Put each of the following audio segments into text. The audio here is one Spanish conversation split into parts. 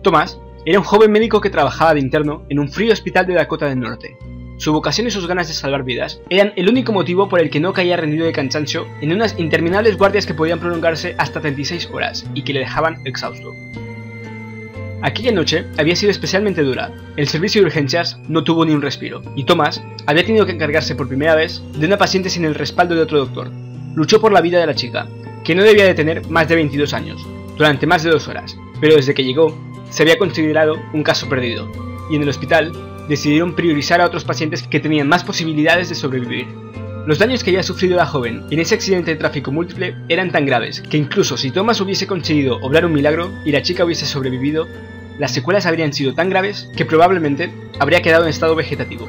Thomas era un joven médico que trabajaba de interno en un frío hospital de Dakota del Norte. Su vocación y sus ganas de salvar vidas eran el único motivo por el que no caía rendido de cansancio en unas interminables guardias que podían prolongarse hasta 36 horas y que le dejaban exhausto. Aquella noche había sido especialmente dura. El servicio de urgencias no tuvo ni un respiro, y Thomas había tenido que encargarse por primera vez de una paciente sin el respaldo de otro doctor. Luchó por la vida de la chica, que no debía de tener más de 22 años, durante más de 2 horas, pero desde que llegó, se había considerado un caso perdido, y en el hospital decidieron priorizar a otros pacientes que tenían más posibilidades de sobrevivir. Los daños que había sufrido la joven en ese accidente de tráfico múltiple eran tan graves que incluso si Thomas hubiese conseguido obrar un milagro y la chica hubiese sobrevivido, las secuelas habrían sido tan graves que probablemente habría quedado en estado vegetativo.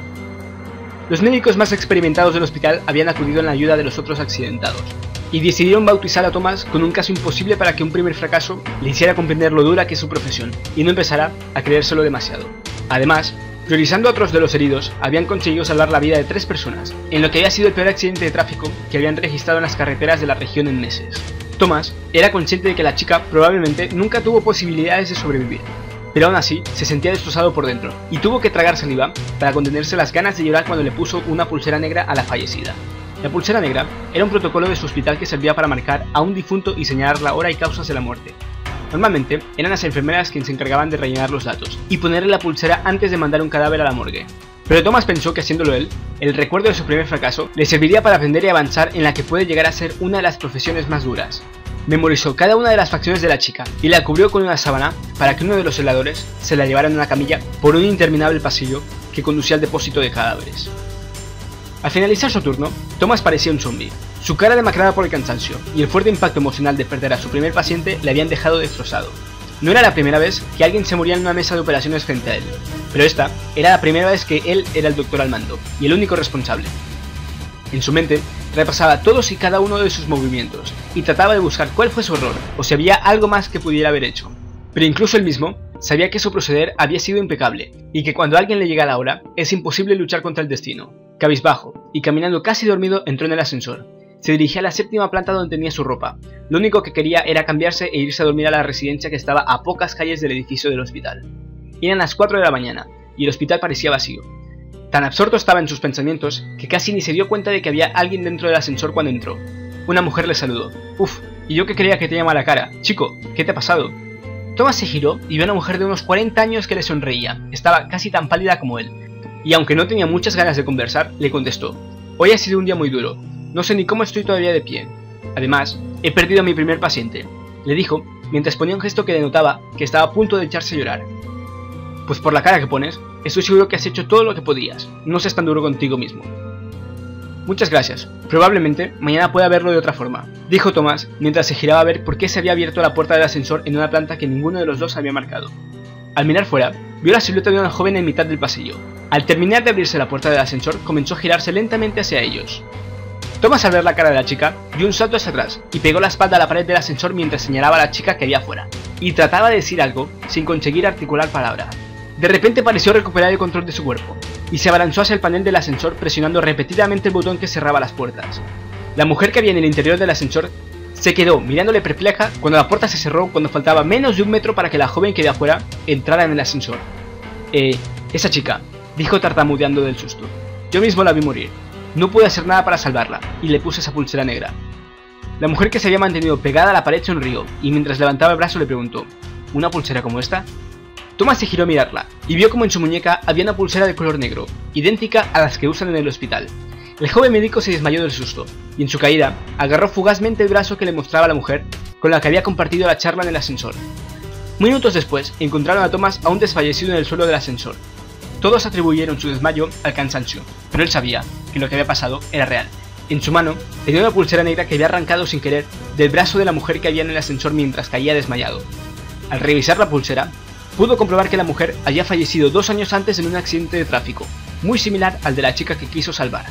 Los médicos más experimentados del hospital habían acudido en la ayuda de los otros accidentados, y decidieron bautizar a Thomas con un caso imposible para que un primer fracaso le hiciera comprender lo dura que es su profesión, y no empezara a creérselo demasiado. Además, priorizando a otros de los heridos, habían conseguido salvar la vida de 3 personas, en lo que había sido el peor accidente de tráfico que habían registrado en las carreteras de la región en meses. Thomas era consciente de que la chica probablemente nunca tuvo posibilidades de sobrevivir, pero aún así se sentía destrozado por dentro, y tuvo que tragar saliva para contenerse las ganas de llorar cuando le puso una pulsera negra a la fallecida. La pulsera negra era un protocolo de su hospital que servía para marcar a un difunto y señalar la hora y causas de la muerte. Normalmente eran las enfermeras quienes se encargaban de rellenar los datos y ponerle la pulsera antes de mandar un cadáver a la morgue. Pero Thomas pensó que haciéndolo él, el recuerdo de su primer fracaso le serviría para aprender y avanzar en la que puede llegar a ser una de las profesiones más duras. Memorizó cada una de las facciones de la chica y la cubrió con una sábana para que uno de los celadores se la llevara en una camilla por un interminable pasillo que conducía al depósito de cadáveres. Al finalizar su turno, Thomas parecía un zombie. Su cara demacrada por el cansancio y el fuerte impacto emocional de perder a su primer paciente le habían dejado destrozado. No era la primera vez que alguien se moría en una mesa de operaciones frente a él, pero esta era la primera vez que él era el doctor al mando y el único responsable. En su mente, repasaba todos y cada uno de sus movimientos y trataba de buscar cuál fue su error o si había algo más que pudiera haber hecho. Pero incluso él mismo sabía que su proceder había sido impecable y que cuando a alguien le llega la hora, es imposible luchar contra el destino. Cabizbajo y caminando casi dormido entró en el ascensor. Se dirigía a la 7ª planta donde tenía su ropa. Lo único que quería era cambiarse e irse a dormir a la residencia que estaba a pocas calles del edificio del hospital. Eran las 4 de la mañana y el hospital parecía vacío. Tan absorto estaba en sus pensamientos que casi ni se dio cuenta de que había alguien dentro del ascensor cuando entró. Una mujer le saludó. Uf, y yo que creía que tenía mala cara. Chico, ¿qué te ha pasado? Thomas se giró y vio a una mujer de unos 40 años que le sonreía. Estaba casi tan pálida como él. Y aunque no tenía muchas ganas de conversar, le contestó. Hoy ha sido un día muy duro. No sé ni cómo estoy todavía de pie. Además, he perdido a mi primer paciente, le dijo, mientras ponía un gesto que denotaba que estaba a punto de echarse a llorar. Pues por la cara que pones, estoy seguro que has hecho todo lo que podías. No seas tan duro contigo mismo. Muchas gracias. Probablemente mañana pueda verlo de otra forma, dijo Thomas mientras se giraba a ver por qué se había abierto la puerta del ascensor en una planta que ninguno de los dos había marcado. Al mirar fuera, vio la silueta de una joven en mitad del pasillo. Al terminar de abrirse la puerta del ascensor, comenzó a girarse lentamente hacia ellos. Thomas, al ver la cara de la chica, dio un salto hacia atrás y pegó la espalda a la pared del ascensor mientras señalaba a la chica que había afuera, y trataba de decir algo sin conseguir articular palabra. De repente pareció recuperar el control de su cuerpo, y se abalanzó hacia el panel del ascensor presionando repetidamente el botón que cerraba las puertas. La mujer que había en el interior del ascensor se quedó mirándole perpleja cuando la puerta se cerró cuando faltaba menos de 1 metro para que la joven que había afuera entrara en el ascensor. Esa chica, dijo tartamudeando del susto. Yo mismo la vi morir. No pude hacer nada para salvarla, y le puse esa pulsera negra. La mujer que se había mantenido pegada a la pared sonrió, y mientras levantaba el brazo le preguntó, ¿una pulsera como esta? Thomas se giró a mirarla, y vio como en su muñeca había una pulsera de color negro, idéntica a las que usan en el hospital. El joven médico se desmayó del susto, y en su caída, agarró fugazmente el brazo que le mostraba la mujer, con la que había compartido la charla en el ascensor. Minutos después, encontraron a Thomas aún desfallecido en el suelo del ascensor. Todos atribuyeron su desmayo al cansancio, pero él sabía que lo que había pasado era real. En su mano tenía una pulsera negra que había arrancado sin querer del brazo de la mujer que había en el ascensor mientras caía desmayado. Al revisar la pulsera, pudo comprobar que la mujer había fallecido 2 años antes en un accidente de tráfico, muy similar al de la chica que quiso salvar.